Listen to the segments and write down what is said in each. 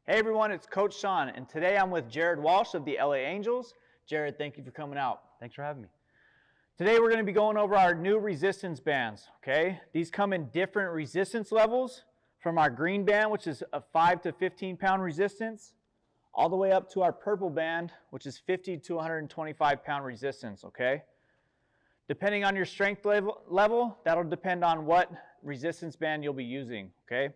Hey everyone, it's Coach Sean, and today I'm with Jared Walsh of the LA Angels. Jared, thank you for coming out. Thanks for having me. Today we're going to be going over our new resistance bands, okay? These come in different resistance levels, from our green band, which is a 5 to 15 pound resistance, all the way up to our purple band, which is 50 to 125 pound resistance, okay? Depending on your strength level, that'll depend on what resistance band you'll be using, okay?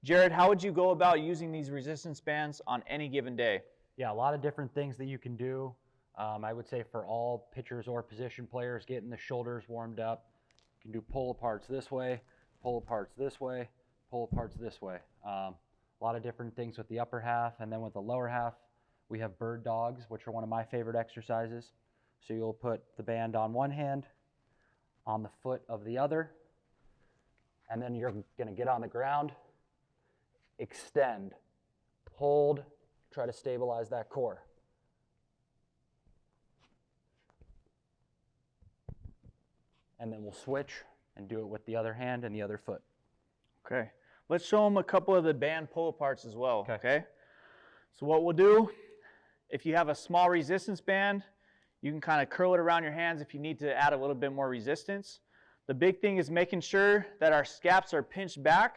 Jared, how would you go about using these resistance bands on any given day? Yeah, a lot of different things that you can do. I would say for all pitchers or position players, getting the shoulders warmed up. You can do pull aparts this way, pull aparts this way, pull aparts this way. A lot of different things with the upper half, and then with the lower half, we have bird dogs, which are one of my favorite exercises. So you'll put the band on one hand, on the foot of the other, and then you're going to get on the ground, extend, hold, try to stabilize that core. And then we'll switch and do it with the other hand and the other foot. Okay, let's show them a couple of the band pull aparts as well, okay? So what we'll do, if you have a small resistance band, you can kind of curl it around your hands if you need to add a little bit more resistance. The big thing is making sure that our scaps are pinched back.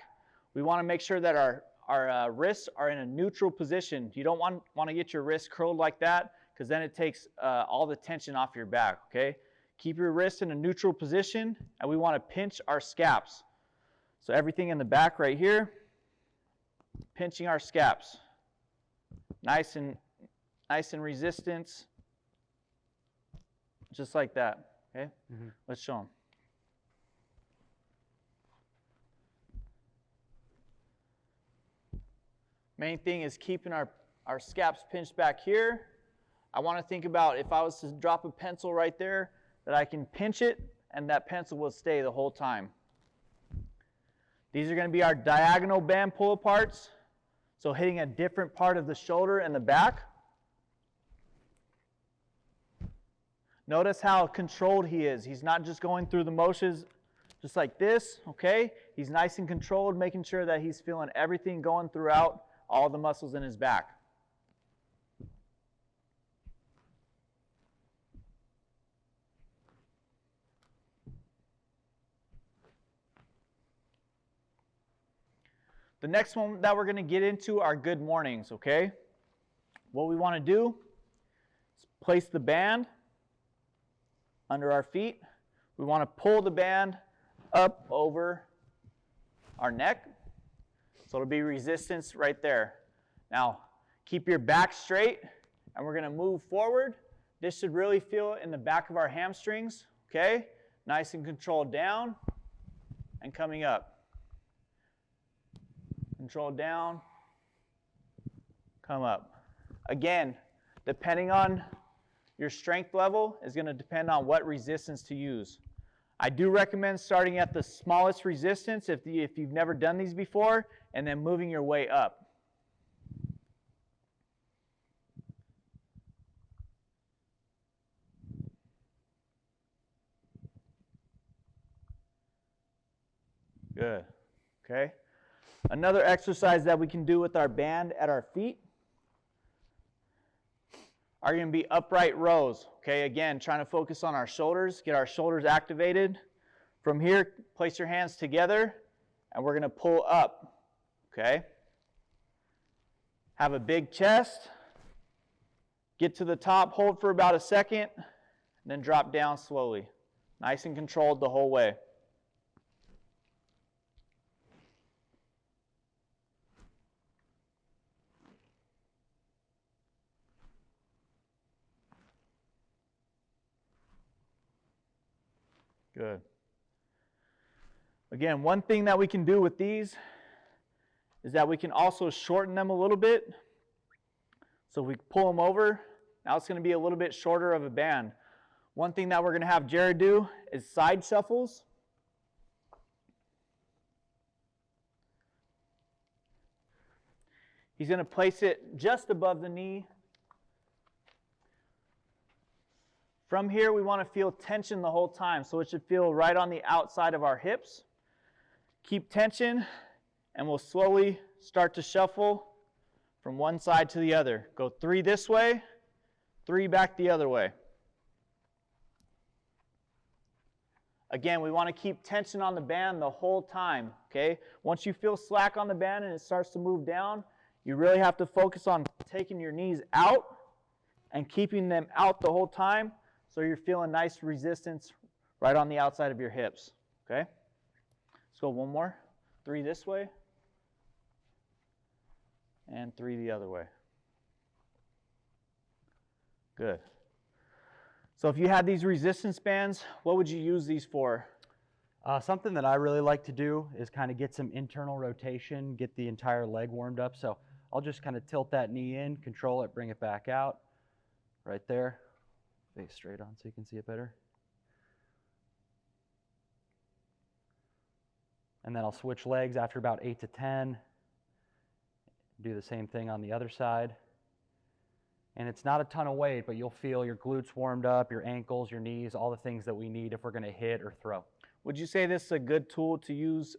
We want to make sure that our wrists are in a neutral position. You don't want to get your wrists curled like that, because then it takes all the tension off your back, okay? Keep your wrist in a neutral position, and we want to pinch our scaps. So everything in the back right here, pinching our scaps. Nice and resistance, just like that, okay? Let's show them. Main thing is keeping our scaps pinched back here. I want to think about if I was to drop a pencil right there, that I can pinch it and that pencil will stay the whole time. These are going to be our diagonal band pull aparts. So hitting a different part of the shoulder and the back. Notice how controlled he is. He's not just going through the motions just like this, okay? He's nice and controlled, making sure that he's feeling everything going throughout all the muscles in his back. The next one that we're going to get into are good mornings, okay? What we want to do is place the band under our feet. We want to pull the band up over our neck. So it'll be resistance right there. Now, keep your back straight, and we're going to move forward. This should really feel in the back of our hamstrings, okay? Nice and controlled down and coming up. Control down, come up. Again, depending on your strength level is going to depend on what resistance to use. I do recommend starting at the smallest resistance if you've never done these before, and then moving your way up. Good, okay? Another exercise that we can do with our band at our feet are going to be upright rows. Okay, again, trying to focus on our shoulders, get our shoulders activated. From here, place your hands together, and we're going to pull up. Okay? Have a big chest. Get to the top, hold for about a second, and then drop down slowly. Nice and controlled the whole way. Good. Again, one thing that we can do with these is that we can also shorten them a little bit. So if we pull them over, now it's going to be a little bit shorter of a band. One thing that we're going to have Jared do is side shuffles. He's going to place it just above the knee. From here, we want to feel tension the whole time, so it should feel right on the outside of our hips. Keep tension, and we'll slowly start to shuffle from one side to the other. Go 3 this way, 3 back the other way. Again, we want to keep tension on the band the whole time, okay? Once you feel slack on the band and it starts to move down, you really have to focus on taking your knees out and keeping them out the whole time so you're feeling nice resistance right on the outside of your hips, okay? Let's go one more. 3 this way and 3 the other way. Good. So if you had these resistance bands, what would you use these for? Something that I really like to do is kind of get some internal rotation, get the entire leg warmed up. So I'll just kind of tilt that knee in, control it, bring it back out. Right there. Face straight on so you can see it better. And then I'll switch legs after about 8 to 10. Do the same thing on the other side. And it's not a ton of weight, but you'll feel your glutes warmed up, your ankles, your knees, all the things that we need if we're going to hit or throw. Would you say this is a good tool to use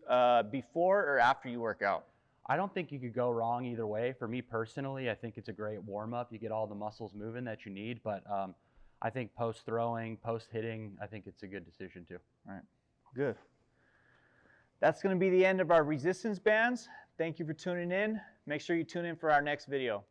before or after you work out? I don't think you could go wrong either way. For me personally, I think it's a great warm-up. You get all the muscles moving that you need, but I think post-throwing, post-hitting, I think it's a good decision too. All right, good. That's going to be the end of our resistance bands. Thank you for tuning in. Make sure you tune in for our next video.